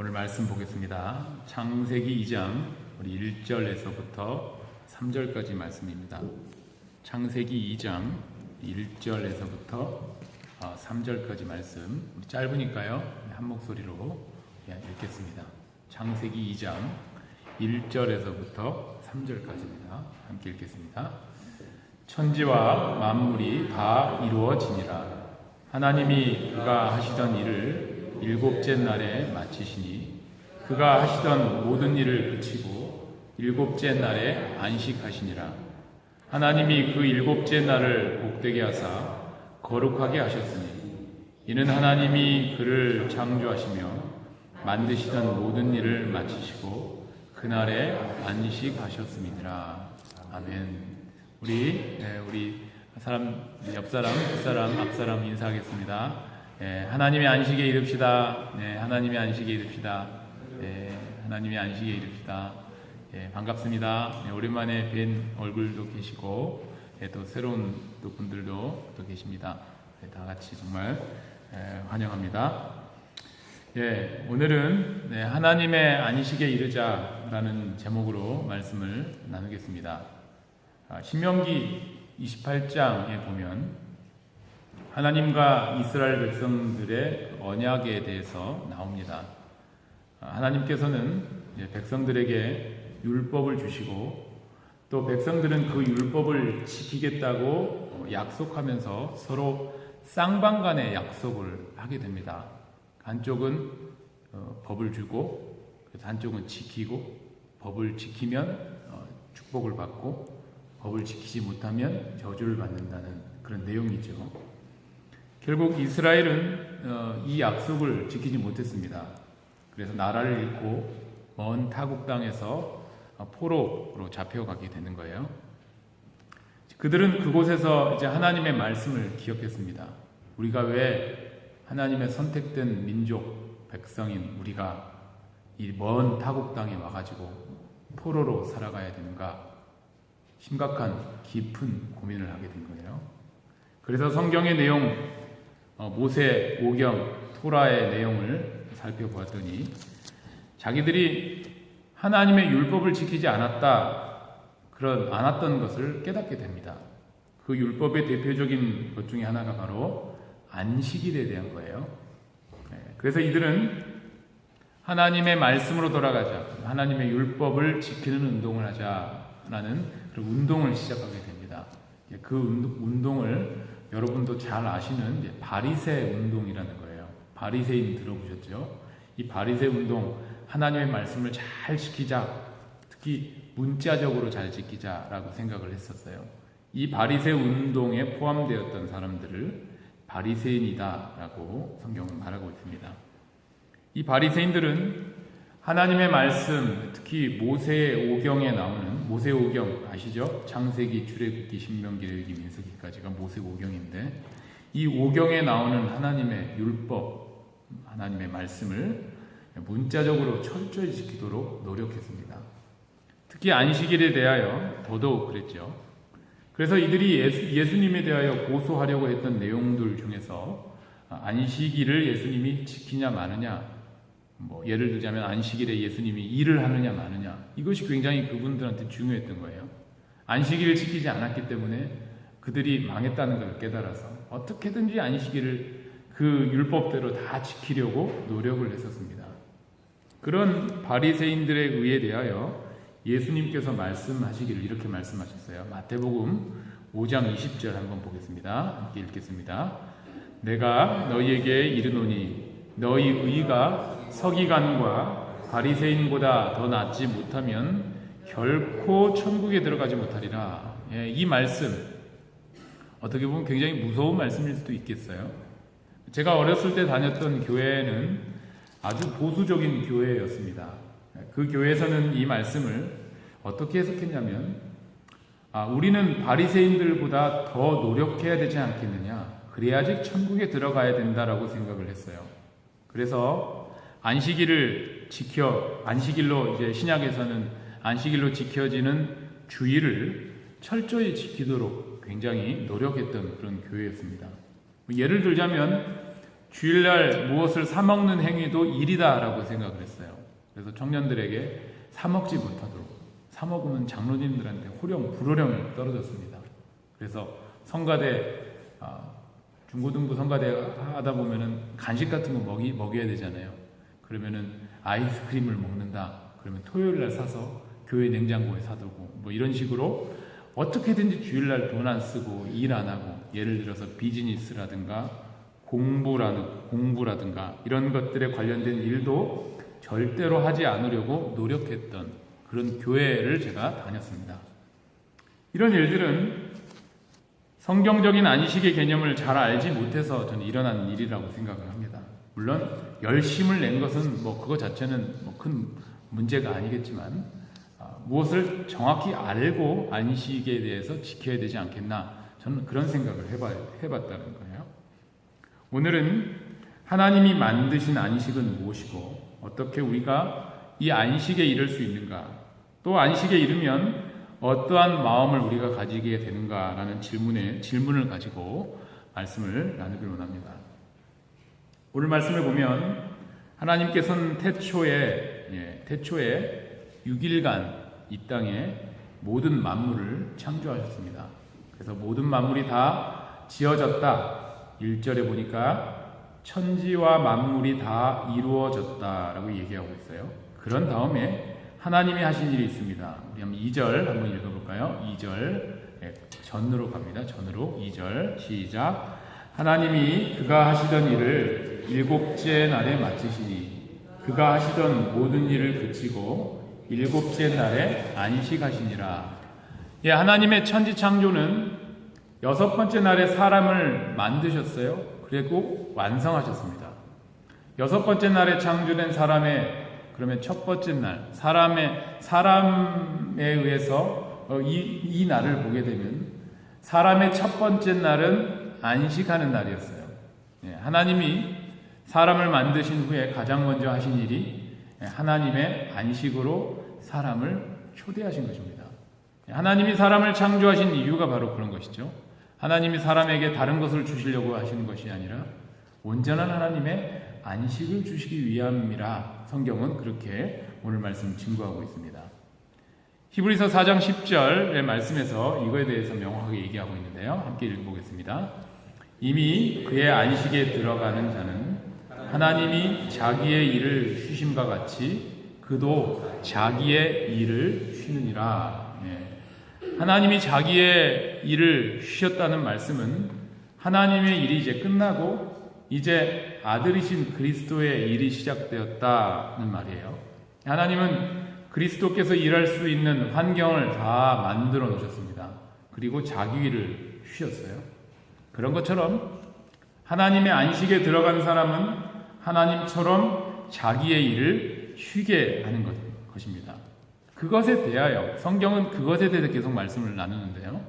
오늘 말씀 보겠습니다. 창세기 2장 우리 1절에서부터 3절까지 말씀입니다. 창세기 2장 1절에서부터 3절까지 말씀. 우리 짧으니까요. 한 목소리로 읽겠습니다. 창세기 2장 1절에서부터 3절까지입니다. 함께 읽겠습니다. 천지와 만물이 다 이루어지니라. 하나님이 그가 하시던 일을 일곱째 날에 마치시니 그가 하시던 모든 일을 그치고 일곱째 날에 안식하시니라. 하나님이 그 일곱째 날을 복되게 하사 거룩하게 하셨으니 이는 하나님이 그를 창조하시며 만드시던 모든 일을 마치시고 그날에 안식하셨음이니라. 아멘. 우리 옆사람, 뒷사람, 앞사람 인사하겠습니다. 하나님의 안식에 이릅시다. 하나님의 안식에 이릅시다. 하나님의 안식에 이릅시다. 반갑습니다. 오랜만에 뵌 얼굴도 계시고 또 새로운 또 분들도 또 계십니다. 다 같이 정말 환영합니다. 오늘은 하나님의 안식에 이르자라는 제목으로 말씀을 나누겠습니다. 신명기 28장에 보면 하나님과 이스라엘 백성들의 언약에 대해서 나옵니다. 하나님께서는 백성들에게 율법을 주시고 또 백성들은 그 율법을 지키겠다고 약속하면서 서로 쌍방간의 약속을 하게 됩니다. 한쪽은 법을 주고 한쪽은 지키고 법을 지키면 축복을 받고 법을 지키지 못하면 저주를 받는다는 그런 내용이죠. 결국 이스라엘은 이 약속을 지키지 못했습니다. 그래서 나라를 잃고 먼 타국 땅에서 포로로 잡혀가게 되는 거예요. 그들은 그곳에서 이제 하나님의 말씀을 기억했습니다. 우리가 왜 하나님의 선택된 민족, 백성인 우리가 이 먼 타국 땅에 와가지고 포로로 살아가야 되는가? 심각한 깊은 고민을 하게 된 거예요. 그래서 성경의 내용, 모세 오경 토라의 내용을 살펴보았더니 자기들이 하나님의 율법을 지키지 않았던 것을 깨닫게 됩니다. 그 율법의 대표적인 것 중에 하나가 바로 안식일에 대한 거예요. 그래서 이들은 하나님의 말씀으로 돌아가자, 하나님의 율법을 지키는 운동을 하자라는 그런 운동을 시작하게 됩니다. 그 운동을 여러분도 잘 아시는 바리새 운동이라는 거예요. 바리새인 들어보셨죠? 이 바리새 운동, 하나님의 말씀을 잘 지키자, 특히 문자적으로 잘 지키자라고 생각을 했었어요. 이 바리새 운동에 포함되었던 사람들을 바리새인이다라고 성경은 말하고 있습니다. 이 바리새인들은 하나님의 말씀, 특히 모세 오경에 나오는 모세 오경 아시죠? 창세기, 출애굽기, 신명기, 레위기, 민수기까지가 모세 오경인데 이 오경에 나오는 하나님의 율법, 하나님의 말씀을 문자적으로 철저히 지키도록 노력했습니다. 특히 안식일에 대하여 더더욱 그랬죠. 그래서 이들이 예수님에 대하여 고소하려고 했던 내용들 중에서 안식일을 예수님이 지키냐 마느냐, 예를 들자면 안식일에 예수님이 일을 하느냐 마느냐, 이것이 굉장히 그분들한테 중요했던 거예요. 안식일을 지키지 않았기 때문에 그들이 망했다는 걸 깨달아서 어떻게든지 안식일을 그 율법대로 다 지키려고 노력을 했었습니다. 그런 바리새인들에 의해 대하여 예수님께서 말씀하시기를 이렇게 말씀하셨어요. 마태복음 5장 20절 한번 보겠습니다. 함께 읽겠습니다. 내가 너희에게 이르노니 너희 의가 서기관과 바리새인보다 더 낫지 못하면 결코 천국에 들어가지 못하리라. 이 말씀 어떻게 보면 굉장히 무서운 말씀일 수도 있겠어요. 제가 어렸을 때 다녔던 교회는 아주 보수적인 교회였습니다. 그 교회에서는 이 말씀을 어떻게 해석했냐면 우리는 바리새인들보다 더 노력해야 되지 않겠느냐, 그래야지 천국에 들어가야 된다라고 생각을 했어요. 그래서 안식일로 이제 신약에서는 안식일로 지켜지는 주일을 철저히 지키도록 굉장히 노력했던 그런 교회였습니다. 예를 들자면 주일날 무엇을 사 먹는 행위도 일이다라고 생각을 했어요. 그래서 청년들에게 사 먹지 못하도록, 사 먹으면 장로님들한테 호령, 불호령이 떨어졌습니다. 그래서 성가대, 중고등부 성가대 하다 보면은 간식 같은 거 먹여야 되잖아요. 그러면은 아이스크림을 먹는다. 그러면 토요일날 사서 교회 냉장고에 사두고 뭐 이런 식으로 어떻게든지 주일날 돈 안 쓰고 일 안 하고, 예를 들어서 비즈니스라든가 공부라든가 이런 것들에 관련된 일도 절대로 하지 않으려고 노력했던 그런 교회를 제가 다녔습니다. 이런 일들은 성경적인 안식의 개념을 잘 알지 못해서 저는 일어난 일이라고 생각을 합니다. 물론 열심을 낸 것은 그거 자체는 큰 문제가 아니겠지만, 무엇을 정확히 알고 안식에 대해서 지켜야 되지 않겠나, 저는 그런 생각을 해봤다는 거예요. 오늘은 하나님이 만드신 안식은 무엇이고 어떻게 우리가 이 안식에 이를 수 있는가, 또 안식에 이르면 어떠한 마음을 우리가 가지게 되는가라는 질문을 가지고 말씀을 나누길 원합니다. 오늘 말씀을 보면 하나님께서는 태초에 6일간 이 땅에 모든 만물을 창조하셨습니다. 그래서 모든 만물이 다 지어졌다. 1절에 보니까 천지와 만물이 다 이루어졌다라고 얘기하고 있어요. 그런 다음에 하나님이 하신 일이 있습니다. 우리 한번 2절 한번 읽어볼까요? 2절 전으로 갑니다. 전으로 2절 시작. 하나님이 그가 하시던 일을 7째 날에 마치시니 그가 하시던 모든 일을 그치고 7째 날에 안식하시니라. 하나님의 천지 창조는 6번째 날에 사람을 만드셨어요. 그리고 완성하셨습니다. 6번째 날에 창조된 사람의, 그러면 첫 번째 날, 사람에 의해서 이 날을 보게 되면 사람의 첫 번째 날은 안식하는 날이었어요. 하나님이 사람을 만드신 후에 가장 먼저 하신 일이 하나님의 안식으로 사람을 초대하신 것입니다. 하나님이 사람을 창조하신 이유가 바로 그런 것이죠. 하나님이 사람에게 다른 것을 주시려고 하시는 것이 아니라 온전한 하나님의 안식을 주시기 위함이라 성경은 그렇게 오늘 말씀 증거하고 있습니다. 히브리서 4장 10절의 말씀에서 이거에 대해서 명확하게 얘기하고 있는데요. 함께 읽어보겠습니다. 이미 그의 안식에 들어가는 자는 하나님이 자기의 일을 쉬심과 같이 그도 자기의 일을 쉬느니라. 하나님이 자기의 일을 쉬셨다는 말씀은 하나님의 일이 이제 끝나고 이제 아들이신 그리스도의 일이 시작되었다는 말이에요. 하나님은 그리스도께서 일할 수 있는 환경을 다 만들어 놓으셨습니다. 그리고 자기 일을 쉬셨어요. 그런 것처럼 하나님의 안식에 들어간 사람은 하나님처럼 자기의 일을 쉬게 하는 것입니다. 그것에 대하여 성경은 그것에 대해서 계속 말씀을 나누는데요.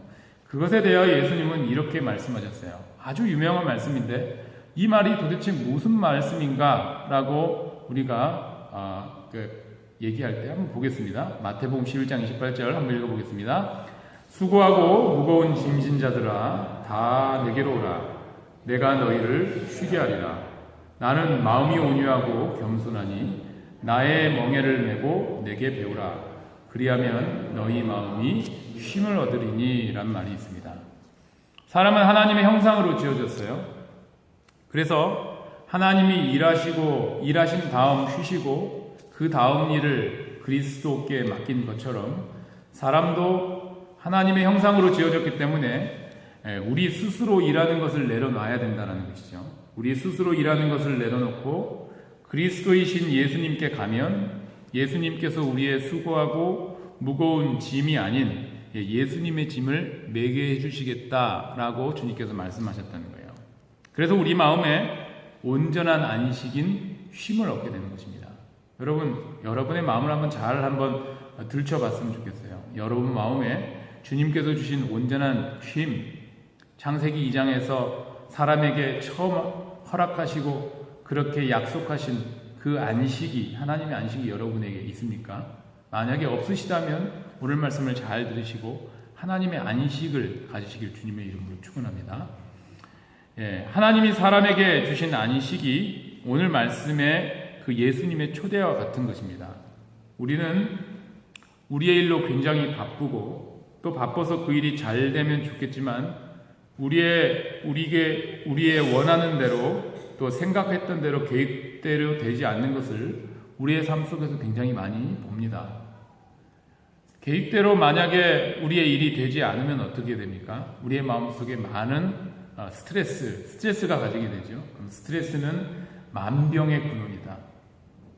그것에 대하여 예수님은 이렇게 말씀하셨어요. 아주 유명한 말씀인데 이 말이 도대체 무슨 말씀인가 라고 우리가 얘기할 때 한번 보겠습니다. 마태복음 11장 28절 한번 읽어보겠습니다. 수고하고 무거운 짐진 자들아 다 내게로 오라. 내가 너희를 쉬게 하리라. 나는 마음이 온유하고 겸손하니 나의 멍에를 메고 내게 배우라. 그리하면 너희 마음이 쉼을 얻으리니 라는 말이 있습니다. 사람은 하나님의 형상으로 지어졌어요. 그래서 하나님이 일하신 다음 쉬시고 그 다음 일을 그리스도께 맡긴 것처럼 사람도 하나님의 형상으로 지어졌기 때문에 우리 스스로 일하는 것을 내려놔야 된다는 것이죠. 우리 스스로 일하는 것을 내려놓고 그리스도이신 예수님께 가면 예수님께서 우리의 수고하고 무거운 짐이 아닌 예수님의 짐을 매게 해주시겠다라고 주님께서 말씀하셨다는 거예요. 그래서 우리 마음에 온전한 안식인 쉼을 얻게 되는 것입니다. 여러분의 마음을 한번 들춰봤으면 좋겠어요. 여러분 마음에 주님께서 주신 온전한 쉼, 창세기 2장에서 사람에게 처음 허락하시고 그렇게 약속하신 그 안식이, 하나님의 안식이 여러분에게 있습니까? 만약에 없으시다면 오늘 말씀을 잘 들으시고 하나님의 안식을 가지시길 주님의 이름으로 축원합니다. 하나님이 사람에게 주신 안식이 오늘 말씀의 그 예수님의 초대와 같은 것입니다. 우리는 우리의 일로 굉장히 바쁘고 또 바빠서 그 일이 잘 되면 좋겠지만 우리의 원하는 대로 또 생각했던 대로 계획대로 되지 않는 것을 우리의 삶 속에서 굉장히 많이 봅니다. 계획대로 만약에 우리의 일이 되지 않으면 어떻게 됩니까? 우리의 마음속에 많은 스트레스가 가지게 되죠. 그럼 스트레스는 만병의 근원이다.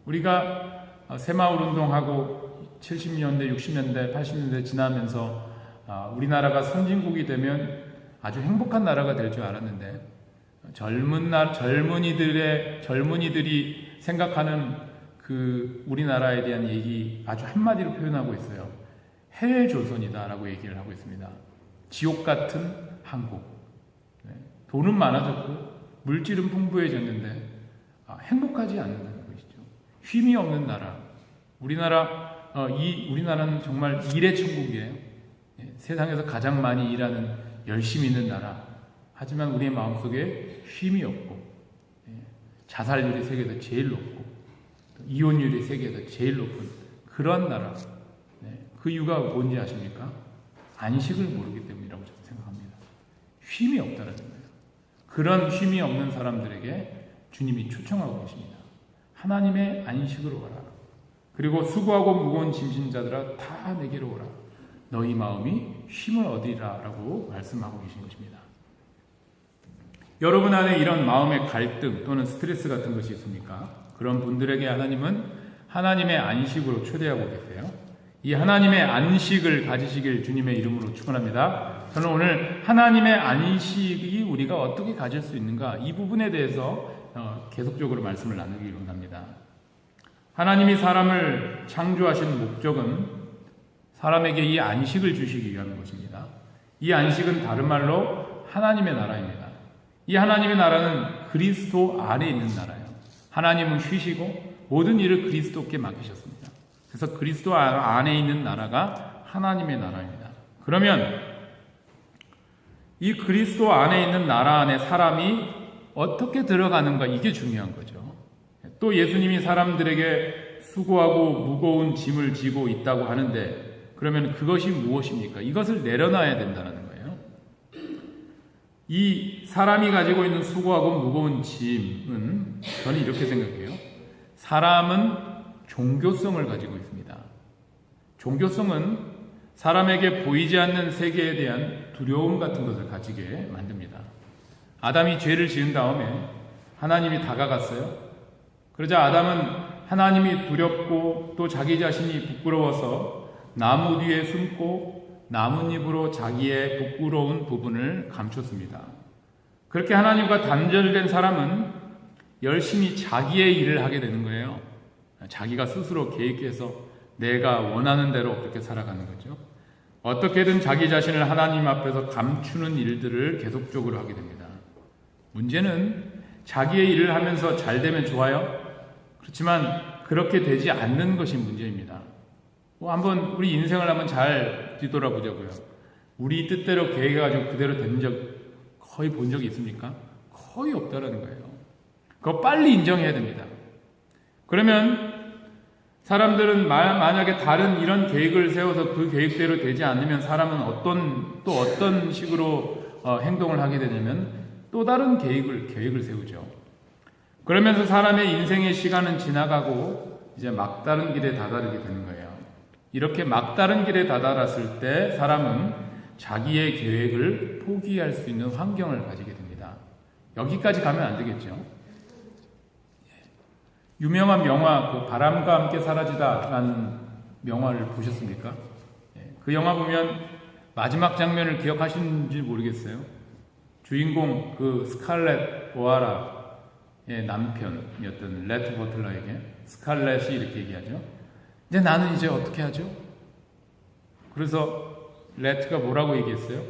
우리가 새마을 운동하고 70년대, 60년대, 80년대 지나면서 우리나라가 선진국이 되면 아주 행복한 나라가 될 줄 알았는데 젊은이들이 생각하는 그 우리나라에 대한 얘기 아주 한마디로 표현하고 있어요. 헬조선이다라고 얘기를 하고 있습니다. 지옥 같은 한국. 돈은 많아졌고 물질은 풍부해졌는데 행복하지 않는다는 것이죠. 쉼이 없는 나라. 우리나라는 정말 일의 천국이에요. 세상에서 가장 많이 일하는 열심히 있는 나라. 하지만 우리의 마음속에 쉼이 없고 자살률이 세계에서 제일 높고 이혼율이 세계에서 제일 높은 그런 나라. 그 이유가 뭔지 아십니까? 안식을 모르기 때문이라고 저는 생각합니다. 쉼이 없다는 거예요. 그런 쉼이 없는 사람들에게 주님이 초청하고 계십니다. 하나님의 안식으로 오라. 그리고 수고하고 무거운 짐진 자들아 다 내게로 오라. 너희 마음이 쉼을 얻으리라 라고 말씀하고 계신 것입니다. 여러분 안에 이런 마음의 갈등 또는 스트레스 같은 것이 있습니까? 그런 분들에게 하나님은 하나님의 안식으로 초대하고 계세요. 이 하나님의 안식을 가지시길 주님의 이름으로 축원합니다. 저는 오늘 하나님의 안식이 우리가 어떻게 가질 수 있는가 이 부분에 대해서 계속적으로 말씀을 나누기 원합니다. 하나님이 사람을 창조하신 목적은 사람에게 이 안식을 주시기 위한 것입니다. 이 안식은 다른 말로 하나님의 나라입니다. 이 하나님의 나라는 그리스도 안에 있는 나라예요. 하나님은 쉬시고 모든 일을 그리스도께 맡기셨습니다. 그래서 그리스도 안에 있는 나라가 하나님의 나라입니다. 그러면 이 그리스도 안에 있는 나라 안에 사람이 어떻게 들어가는가 이게 중요한 거죠. 또 예수님이 사람들에게 수고하고 무거운 짐을 지고 있다고 하는데 그러면 그것이 무엇입니까? 이것을 내려놔야 된다는 거예요. 이 사람이 가지고 있는 수고하고 무거운 짐은 저는 이렇게 생각해요. 사람은 종교성을 가지고 있습니다. 종교성은 사람에게 보이지 않는 세계에 대한 두려움 같은 것을 가지게 만듭니다. 아담이 죄를 지은 다음에 하나님이 다가갔어요. 그러자 아담은 하나님이 두렵고 또 자기 자신이 부끄러워서 나무 뒤에 숨고 나뭇잎으로 자기의 부끄러운 부분을 감췄습니다. 그렇게 하나님과 단절된 사람은 열심히 자기의 일을 하게 되는 거예요. 자기가 스스로 계획해서 내가 원하는 대로 그렇게 살아가는 거죠. 어떻게든 자기 자신을 하나님 앞에서 감추는 일들을 계속적으로 하게 됩니다. 문제는 자기의 일을 하면서 잘 되면 좋아요. 그렇지만 그렇게 되지 않는 것이 문제입니다. 한번 우리 인생을 한번 잘 뒤돌아보자고요. 우리 뜻대로 계획해가지고 그대로 된 적 거의 본 적이 있습니까? 거의 없다라는 거예요. 그거 빨리 인정해야 됩니다. 그러면 사람들은 만약에 다른 이런 계획을 세워서 그 계획대로 되지 않으면 사람은 어떤 식으로 행동을 하게 되냐면 또 다른 계획을 세우죠. 그러면서 사람의 인생의 시간은 지나가고 이제 막다른 길에 다다르게 되는 거예요. 이렇게 막다른 길에 다다랐을 때 사람은 자기의 계획을 포기할 수 있는 환경을 가지게 됩니다. 여기까지 가면 안 되겠죠. 유명한 영화 그 바람과 함께 사라지다라는 영화를 보셨습니까? 그 영화 보면 마지막 장면을 기억하시는지 모르겠어요. 주인공 그 스칼렛 오하라의 남편이었던 레트 버틀러에게 스칼렛이 이렇게 얘기하죠. 이제 나는 이제 어떻게 하죠? 그래서 레트가 뭐라고 얘기했어요?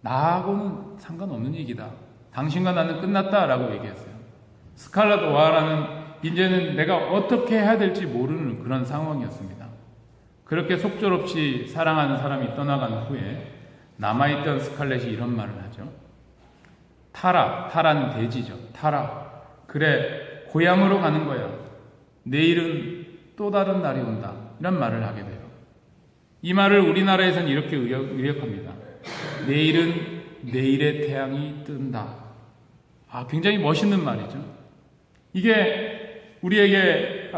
나하고는 상관없는 얘기다. 당신과 나는 끝났다라고 얘기했어요. 스칼렛 오하라는 이제는 내가 어떻게 해야 될지 모르는 그런 상황이었습니다. 그렇게 속절없이 사랑하는 사람이 떠나간 후에 남아있던 스칼렛이 이런 말을 하죠. 타라는 돼지죠. 타라. 그래, 고향으로 가는 거야. 내일은 또 다른 날이 온다. 이런 말을 하게 돼요. 이 말을 우리나라에서는 이렇게 의역합니다. 내일은 내일의 태양이 뜬다. 굉장히 멋있는 말이죠. 이게 우리에게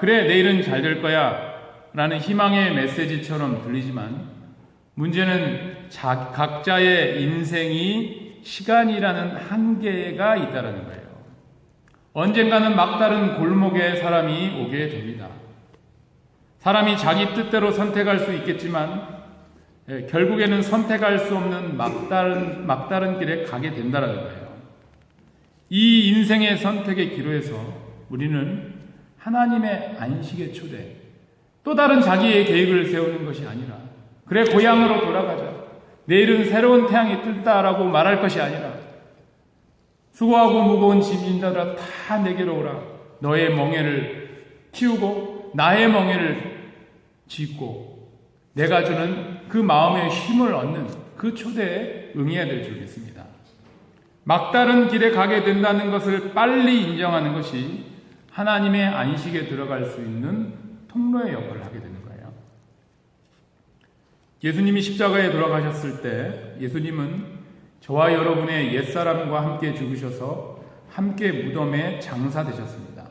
그래, 내일은 잘 될 거야 라는 희망의 메시지처럼 들리지만 문제는 각자의 인생이 시간이라는 한계가 있다는 거예요. 언젠가는 막다른 골목에 사람이 오게 됩니다. 사람이 자기 뜻대로 선택할 수 있겠지만 결국에는 선택할 수 없는 막다른 길에 가게 된다는 거예요. 이 인생의 선택의 기로에서 우리는 하나님의 안식의 초대, 또 다른 자기의 계획을 세우는 것이 아니라 그래, 고향으로 돌아가자. 내일은 새로운 태양이 뜰다라고 말할 것이 아니라 수고하고 무거운 짐진 자들아 다 내게로 오라. 너의 멍에를 치우고 나의 멍에를 짚고 내가 주는 그 마음의 힘을 얻는 그 초대에 응해야 될 줄 믿습니다. 막다른 길에 가게 된다는 것을 빨리 인정하는 것이 하나님의 안식에 들어갈 수 있는 통로의 역할을 하게 되는 거예요. 예수님이 십자가에 돌아가셨을 때 예수님은 저와 여러분의 옛사람과 함께 죽으셔서 함께 무덤에 장사되셨습니다.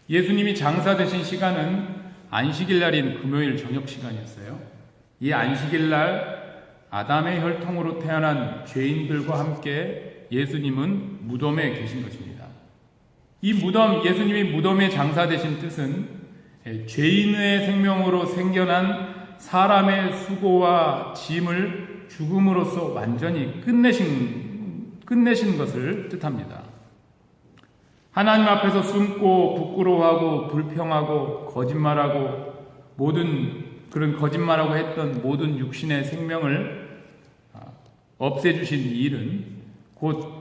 예수님이 장사되신 시간은 안식일 날인 금요일 저녁 시간이었어요. 이 안식일 날 아담의 혈통으로 태어난 죄인들과 함께 예수님은 무덤에 계신 것입니다. 이 예수님이 무덤에 장사되신 뜻은 죄인의 생명으로 생겨난 사람의 수고와 짐을 죽음으로써 완전히 끝내신 것을 뜻합니다. 하나님 앞에서 숨고 부끄러워하고 불평하고 거짓말하고 그런 거짓말하고 했던 모든 육신의 생명을 없애주신 이 일은 곧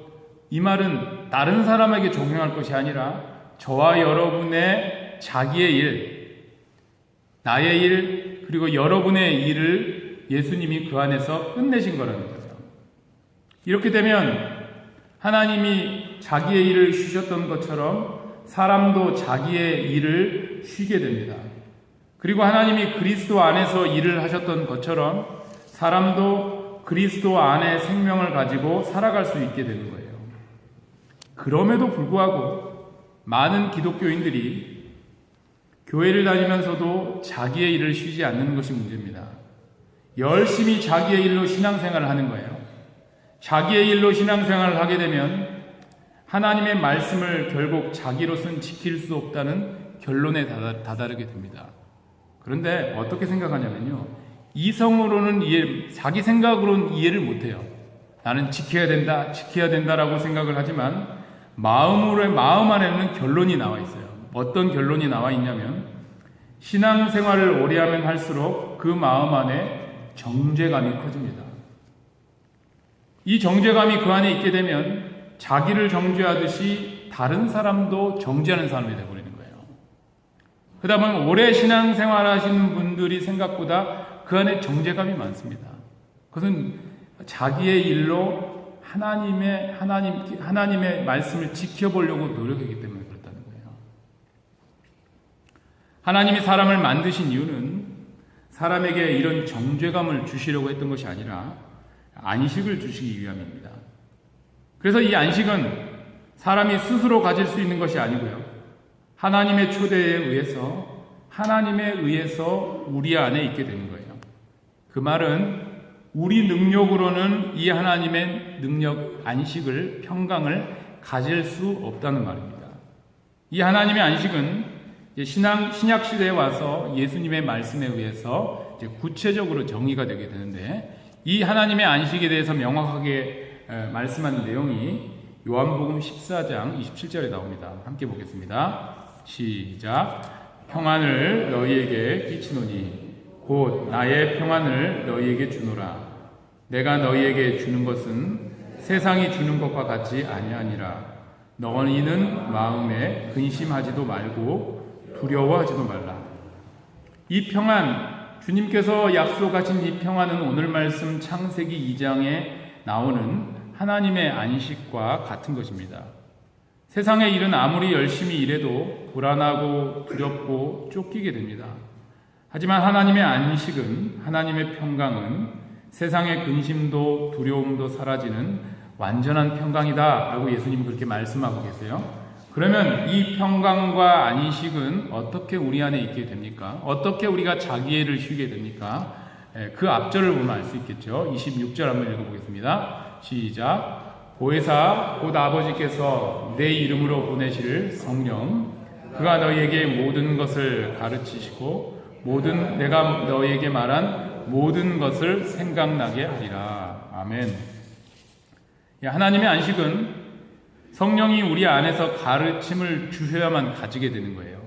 이 말은 다른 사람에게 적용할 것이 아니라 저와 여러분의 자기의 일, 나의 일, 그리고 여러분의 일을 예수님이 그 안에서 끝내신 거라는 거예요. 이렇게 되면 하나님이 자기의 일을 쉬셨던 것처럼 사람도 자기의 일을 쉬게 됩니다. 그리고 하나님이 그리스도 안에서 일을 하셨던 것처럼 사람도 그리스도 안에 생명을 가지고 살아갈 수 있게 되는 거예요. 그럼에도 불구하고 많은 기독교인들이 교회를 다니면서도 자기의 일을 쉬지 않는 것이 문제입니다. 열심히 자기의 일로 신앙생활을 하는 거예요. 자기의 일로 신앙생활을 하게 되면 하나님의 말씀을 결국 자기로서는 지킬 수 없다는 결론에 다다르게 됩니다. 그런데 어떻게 생각하냐면요, 이성으로는 자기 생각으로는 이해를 못해요. 나는 지켜야 된다라고 생각을 하지만 마음 안에는 결론이 나와 있어요. 어떤 결론이 나와 있냐면 신앙생활을 오래 하면 할수록 그 마음 안에 정죄감이 커집니다. 이 정죄감이 그 안에 있게 되면 자기를 정죄하듯이 다른 사람도 정죄하는 사람이 되어버리는 거예요. 그러다 보면 오래 신앙생활 하시는 분들이 생각보다 그 안에 정죄감이 많습니다. 그것은 자기의 일로 하나님의 말씀을 지켜보려고 노력하기 때문에 그렇다는 거예요. 하나님이 사람을 만드신 이유는 사람에게 이런 정죄감을 주시려고 했던 것이 아니라 안식을 주시기 위함입니다. 그래서 이 안식은 사람이 스스로 가질 수 있는 것이 아니고요, 하나님의 초대에 의해서 우리 안에 있게 되는 거예요. 그 말은 우리 능력으로는 이 하나님의 능력, 안식을, 평강을 가질 수 없다는 말입니다. 이 하나님의 안식은 신약 시대에 와서 예수님의 말씀에 의해서 구체적으로 정의가 되게 되는데, 이 하나님의 안식에 대해서 명확하게 말씀하는 내용이 요한복음 14장 27절에 나옵니다. 함께 보겠습니다. 시작. 평안을 너희에게 끼치노니 곧 나의 평안을 너희에게 주노라. 내가 너희에게 주는 것은 세상이 주는 것과 같지 아니하니라. 너희는 마음에 근심하지도 말고 두려워하지도 말라. 이 평안, 주님께서 약속하신 이 평안은 오늘 말씀 창세기 2장에 나오는 하나님의 안식과 같은 것입니다. 세상의 일은 아무리 열심히 일해도 불안하고 두렵고 쫓기게 됩니다. 하지만 하나님의 안식은, 하나님의 평강은 세상의 근심도 두려움도 사라지는 완전한 평강이다 라고 예수님은 그렇게 말씀하고 계세요. 그러면 이 평강과 안식은 어떻게 우리 안에 있게 됩니까? 어떻게 우리가 자기애를 쉬게 됩니까? 그 앞절을 보면 알 수 있겠죠. 26절 한번 읽어보겠습니다. 시작. 보혜사 곧 아버지께서 내 이름으로 보내실 성령, 그가 너희에게 모든 것을 가르치시고 내가 너희에게 말한 모든 것을 생각나게 하리라. 아멘. 하나님의 안식은 성령이 우리 안에서 가르침을 주셔야만 가지게 되는 거예요.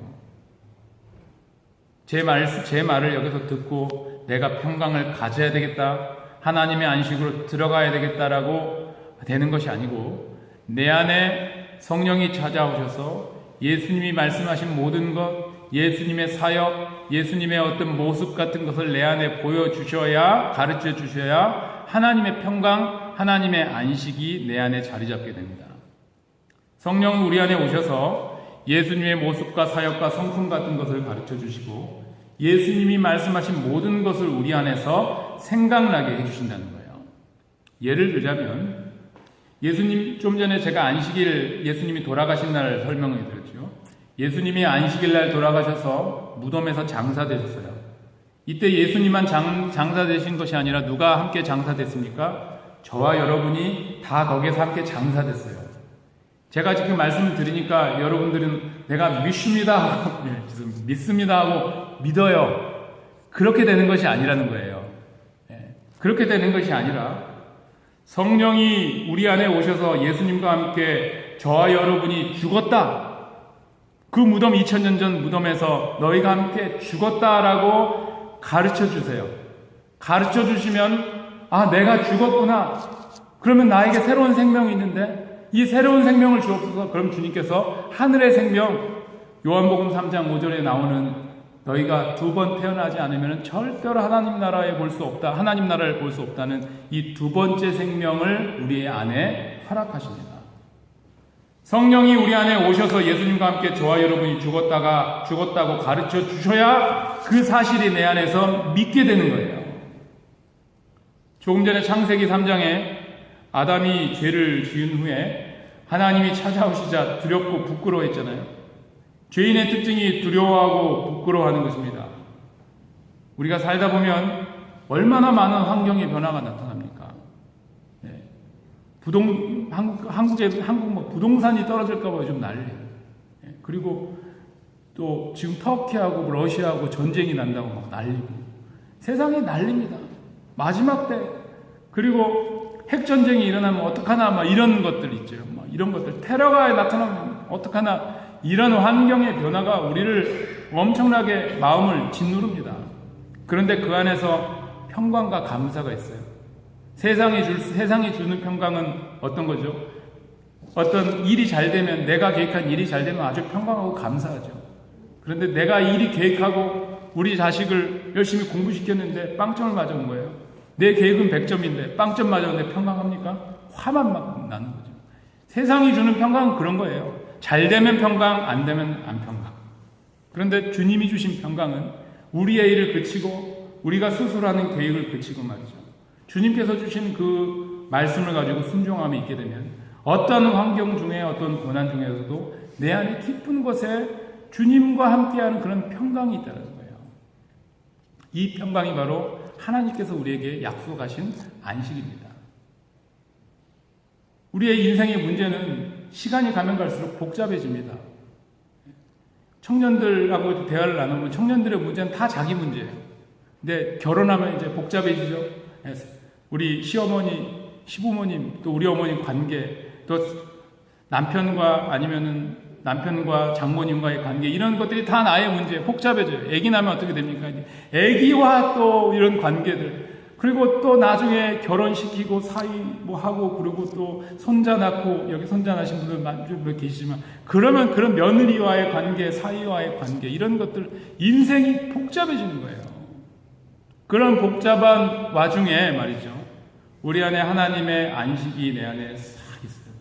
제 말을 여기서 듣고 내가 평강을 가져야 되겠다, 하나님의 안식으로 들어가야 되겠다라고 되는 것이 아니고, 내 안에 성령이 찾아오셔서 예수님이 말씀하신 모든 것, 예수님의 사역, 예수님의 어떤 모습 같은 것을 내 안에 보여주셔야, 가르쳐 주셔야 하나님의 평강, 하나님의 안식이 내 안에 자리 잡게 됩니다. 성령은 우리 안에 오셔서 예수님의 모습과 사역과 성품 같은 것을 가르쳐 주시고 예수님이 말씀하신 모든 것을 우리 안에서 생각나게 해주신다는 거예요. 예를 들자면, 예수님, 좀 전에 제가 안식일, 예수님이 돌아가신 날 설명을 드렸죠. 예수님이 안식일 날 돌아가셔서 무덤에서 장사되셨어요. 이때 예수님만 장사되신 것이 아니라 누가 함께 장사됐습니까? 저와 여러분이 다 거기에서 함께 장사됐어요. 제가 지금 말씀을 드리니까 여러분들은 내가 믿습니다 하고, 믿습니다 하고 믿어요. 그렇게 되는 것이 아니라는 거예요. 그렇게 되는 것이 아니라 성령이 우리 안에 오셔서 예수님과 함께 저와 여러분이 죽었다, 그 무덤 2000년 전 무덤에서 너희가 함께 죽었다라고 가르쳐 주세요. 가르쳐 주시면, 아, 내가 죽었구나. 그러면 나에게 새로운 생명이 있는데 이 새로운 생명을 주옵소서. 그럼 주님께서 하늘의 생명, 요한복음 3장 5절에 나오는 너희가 두 번 태어나지 않으면 절대로 하나님 나라에 볼 수 없다, 하나님 나라를 볼 수 없다는 이 두 번째 생명을 우리 안에 허락하십니다. 성령이 우리 안에 오셔서 예수님과 함께 저와 여러분이 죽었다고 가르쳐 주셔야 그 사실이 내 안에서 믿게 되는 거예요. 조금 전에 창세기 3장에 아담이 죄를 지은 후에 하나님이 찾아오시자 두렵고 부끄러워했잖아요. 죄인의 특징이 두려워하고 부끄러워하는 것입니다. 우리가 살다 보면 얼마나 많은 환경의 변화가 나타납니까? 네. 한국 뭐 부동산이 떨어질까봐 요즘 난리예요. 네. 그리고 또 지금 터키하고 러시아하고 전쟁이 난다고 막 난리고, 세상이 난립니다. 마지막 때, 그리고 핵전쟁이 일어나면 어떡하나, 막 이런 것들 있죠. 막 이런 것들, 테러가 나타나면 어떡하나, 이런 환경의 변화가 우리를 엄청나게 마음을 짓누릅니다. 그런데 그 안에서 평강과 감사가 있어요. 세상이 주는 평강은 어떤 거죠? 어떤 일이 잘 되면, 내가 계획한 일이 잘 되면 아주 평강하고 감사하죠. 그런데 내가 일이 계획하고 우리 자식을 열심히 공부시켰는데 빵점을 맞아온 거예요. 내 계획은 100점인데 빵점 맞았는데 평강합니까? 화만 막 나는 거죠. 세상이 주는 평강은 그런 거예요. 잘 되면 평강, 안 되면 안 평강. 그런데 주님이 주신 평강은 우리의 일을 그치고 우리가 스스로 하는 계획을 그치고 말이죠. 주님께서 주신 그 말씀을 가지고 순종함이 있게 되면 어떤 환경 중에, 어떤 고난 중에서도 내 안에 깊은 곳에 주님과 함께하는 그런 평강이 있다는 거예요. 이 평강이 바로 하나님께서 우리에게 약속하신 안식입니다. 우리의 인생의 문제는 시간이 가면 갈수록 복잡해집니다. 청년들하고 대화를 나누면 청년들의 문제는 다 자기 문제예요. 근데 결혼하면 이제 복잡해지죠. 우리 시어머니, 시부모님, 또 우리 어머니 관계, 또 남편과 아니면은 남편과 장모님과의 관계, 이런 것들이 다 나의 문제, 복잡해져요. 애기 나면 어떻게 됩니까? 애기와 또 이런 관계들, 그리고 또 나중에 결혼시키고 사이 뭐 하고, 그리고 또 손자 낳고, 여기 손자 낳으신 분들 계시지만, 그러면 그런 며느리와의 관계, 사이와의 관계, 이런 것들, 인생이 복잡해지는 거예요. 그런 복잡한 와중에 말이죠, 우리 안에 하나님의 안식이 내 안에 싹 있어요.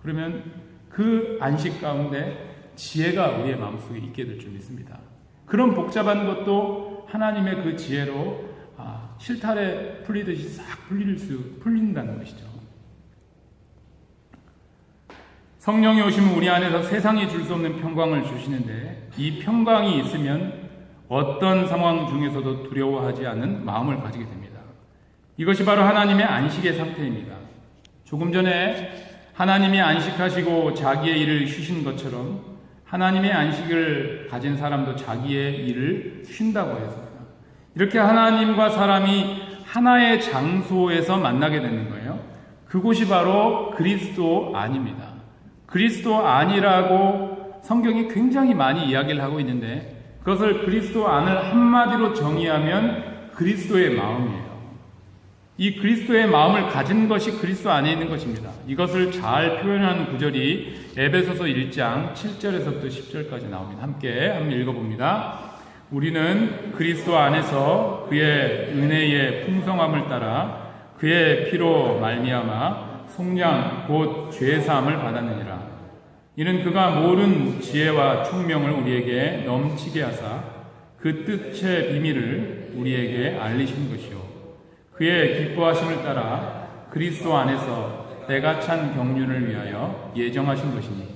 그러면 그 안식 가운데 지혜가 우리의 마음속에 있게 될 줄 믿습니다. 그런 복잡한 것도 하나님의 그 지혜로 실타래 풀리듯이 싹 풀린다는 것이죠. 성령이 오시면 우리 안에서 세상이 줄 수 없는 평강을 주시는데, 이 평강이 있으면 어떤 상황 중에서도 두려워하지 않는 마음을 가지게 됩니다. 이것이 바로 하나님의 안식의 상태입니다. 조금 전에 하나님이 안식하시고 자기의 일을 쉬신 것처럼 하나님의 안식을 가진 사람도 자기의 일을 쉰다고 했습니다. 이렇게 하나님과 사람이 하나의 장소에서 만나게 되는 거예요. 그곳이 바로 그리스도 안입니다. 그리스도 안이라고 성경이 굉장히 많이 이야기를 하고 있는데, 그것을 그리스도 안을 한마디로 정의하면 그리스도의 마음이에요. 이 그리스도의 마음을 가진 것이 그리스도 안에 있는 것입니다. 이것을 잘 표현하는 구절이 에베소서 1장 7절에서부터 10절까지 나옵니다. 함께 한번 읽어봅니다. 우리는 그리스도 안에서 그의 은혜의 풍성함을 따라 그의 피로 말미암아 속량 곧 죄사함을 받았느니라. 이는 그가 모든 지혜와 총명을 우리에게 넘치게 하사 그 뜻의 비밀을 우리에게 알리신 것이요, 그의 기뻐하심을 따라 그리스도 안에서 때가 찬 경륜을 위하여 예정하신 것이니,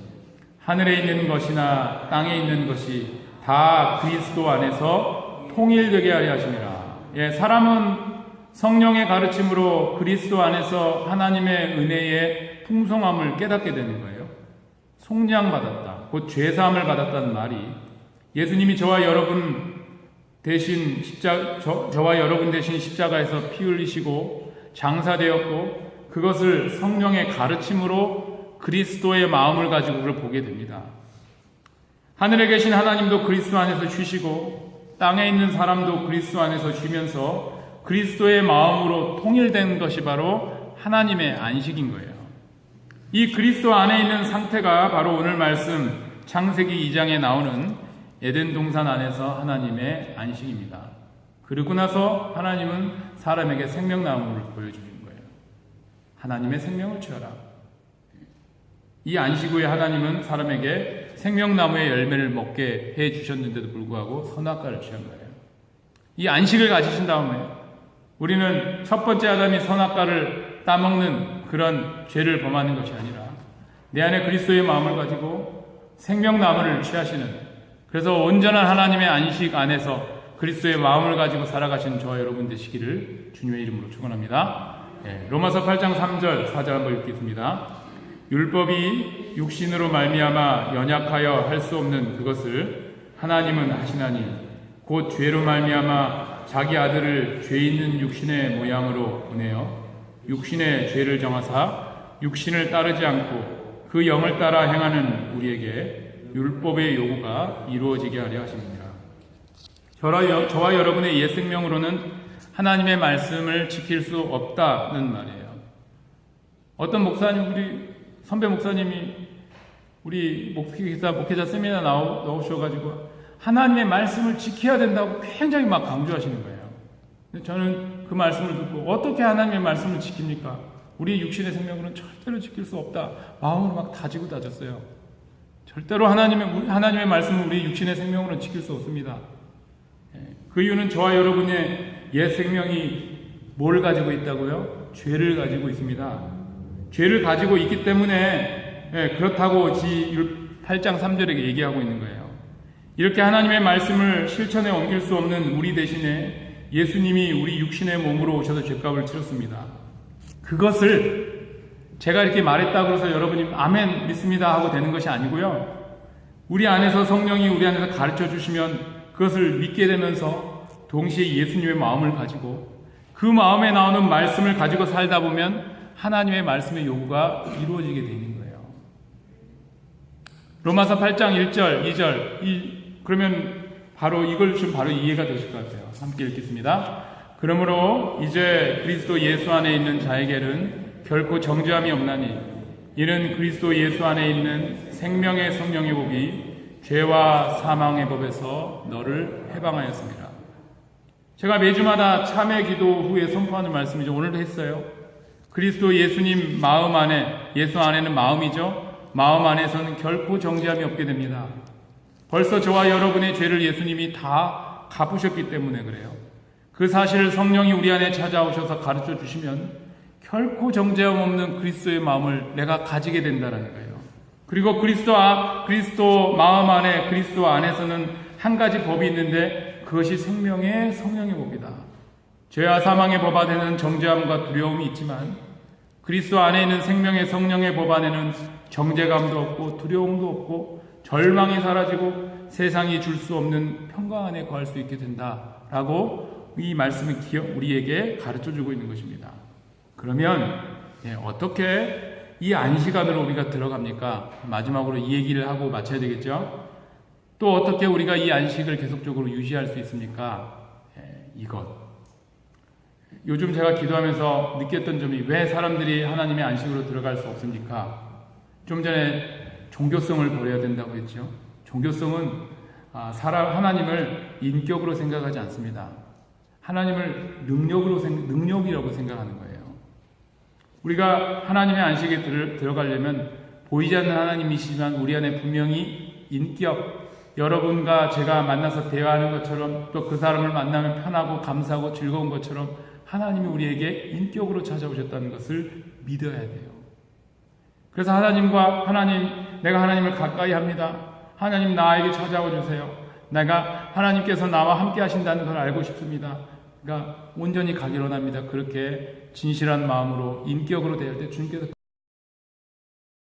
하늘에 있는 것이나 땅에 있는 것이 다 그리스도 안에서 통일되게 하려 하심이라. 사람은 성령의 가르침으로 그리스도 안에서 하나님의 은혜의 풍성함을 깨닫게 되는 거예요. 속량받았다, 곧 죄사함을 받았다는 말이, 예수님이 저와 여러분 대신 십자가에서 피 흘리시고 장사되었고, 그것을 성령의 가르침으로 그리스도의 마음을 가지고 그걸 보게 됩니다. 하늘에 계신 하나님도 그리스도 안에서 쉬시고, 땅에 있는 사람도 그리스도 안에서 쉬면서 그리스도의 마음으로 통일된 것이 바로 하나님의 안식인 거예요. 이 그리스도 안에 있는 상태가 바로 오늘 말씀 창세기 2장에 나오는 에덴 동산 안에서 하나님의 안식입니다. 그러고 나서 하나님은 사람에게 생명나무를 보여주신 거예요. 하나님의 생명을 취하라. 이 안식 후에 하나님은 사람에게 생명나무의 열매를 먹게 해 주셨는데도 불구하고 선악과를 취한 거예요. 이 안식을 가지신 다음에 우리는 첫 번째 아담이 선악과를 따먹는 그런 죄를 범하는 것이 아니라 내 안에 그리스도의 마음을 가지고 생명나무를 취하시는, 그래서 온전한 하나님의 안식 안에서 그리스도의 마음을 가지고 살아가시는 저와 여러분 되시기를 주님의 이름으로 축원합니다. 로마서 8장 3절 4절 한번 읽겠습니다. 율법이 육신으로 말미암아 연약하여 할 수 없는 그것을 하나님은 하시나니 곧 죄로 말미암아 자기 아들을 죄 있는 육신의 모양으로 보내어 육신의 죄를 정하사 육신을 따르지 않고 그 영을 따라 행하는 우리에게 율법의 요구가 이루어지게 하려 하십니다. 저와 여러분의 옛 생명으로는 하나님의 말씀을 지킬 수 없다는 말이에요. 어떤 목사님, 우리 선배 목사님이 우리 목회자 세미나 나오셔가지고 하나님의 말씀을 지켜야 된다고 굉장히 막 강조하시는 거예요. 근데 저는 그 말씀을 듣고 어떻게 하나님의 말씀을 지킵니까? 우리 육신의 생명으로는 절대로 지킬 수 없다. 마음으로 막 다지고 다졌어요. 절대로 하나님의 말씀을 우리 육신의 생명으로는 지킬 수 없습니다. 그 이유는 저와 여러분의 옛 생명이 뭘 가지고 있다고요? 죄를 가지고 있습니다. 죄를 가지고 있기 때문에 그렇다고 8장 3절에 얘기하고 있는 거예요. 이렇게 하나님의 말씀을 실천에 옮길 수 없는 우리 대신에 예수님이 우리 육신의 몸으로 오셔서 죄값을 치렀습니다. 그것을 제가 이렇게 말했다고 해서 여러분이 아멘 믿습니다 하고 되는 것이 아니고요. 우리 안에서 성령이 우리 안에서 가르쳐 주시면 그것을 믿게 되면서 동시에 예수님의 마음을 가지고 그 마음에 나오는 말씀을 가지고 살다 보면 하나님의 말씀의 요구가 이루어지게 되는 거예요. 로마서 8장 1절, 2절 그러면 바로 이걸 좀 바로 이해가 되실 것 같아요. 함께 읽겠습니다. 그러므로 이제 그리스도 예수 안에 있는 자에게는 결코 정죄함이 없나니 이는 그리스도 예수 안에 있는 생명의 성령의 법이 죄와 사망의 법에서 너를 해방하였습니다. 제가 매주마다 참회 기도 후에 선포하는 말씀이죠. 오늘도 했어요. 그리스도 예수님 마음 안에, 예수 안에는 마음이죠. 마음 안에서는 결코 정죄함이 없게 됩니다. 벌써 저와 여러분의 죄를 예수님이 다 갚으셨기 때문에 그래요. 그 사실을 성령이 우리 안에 찾아오셔서 가르쳐 주시면 결코 정죄함 없는 그리스도의 마음을 내가 가지게 된다는 거예요. 그리고 그리스도 마음 안에, 그리스도 안에서는 한 가지 법이 있는데 그것이 생명의 성령의 법이다. 죄와 사망의 법 안에는 정죄함과 두려움이 있지만 그리스도 안에 있는 생명의 성령의 법 안에는 정죄감도 없고 두려움도 없고 절망이 사라지고 세상이 줄 수 없는 평강 안에 거할 수 있게 된다라고 이 말씀은 우리에게 가르쳐주고 있는 것입니다. 그러면 어떻게 이 안식안으로 우리가 들어갑니까? 마지막으로 이 얘기를 하고 마쳐야 되겠죠? 또 어떻게 우리가 이 안식을 계속적으로 유지할 수 있습니까? 이것. 요즘 제가 기도하면서 느꼈던 점이 왜 사람들이 하나님의 안식으로 들어갈 수 없습니까? 좀 전에 종교성을 버려야 된다고 했죠. 종교성은 하나님을 인격으로 생각하지 않습니다. 하나님을 능력이라고 생각하는 거예요. 우리가 하나님의 안식에 들어가려면 보이지 않는 하나님이시지만 우리 안에 분명히 인격, 여러분과 제가 만나서 대화하는 것처럼 또 그 사람을 만나면 편하고 감사하고 즐거운 것처럼 하나님이 우리에게 인격으로 찾아오셨다는 것을 믿어야 돼요. 그래서 내가 하나님을 가까이 합니다. 하나님 나에게 찾아와 주세요. 내가 하나님께서 나와 함께 하신다는 걸 알고 싶습니다. 그러니까 온전히 가기로 합니다. 그렇게 진실한 마음으로 인격으로 대할 때 주님께서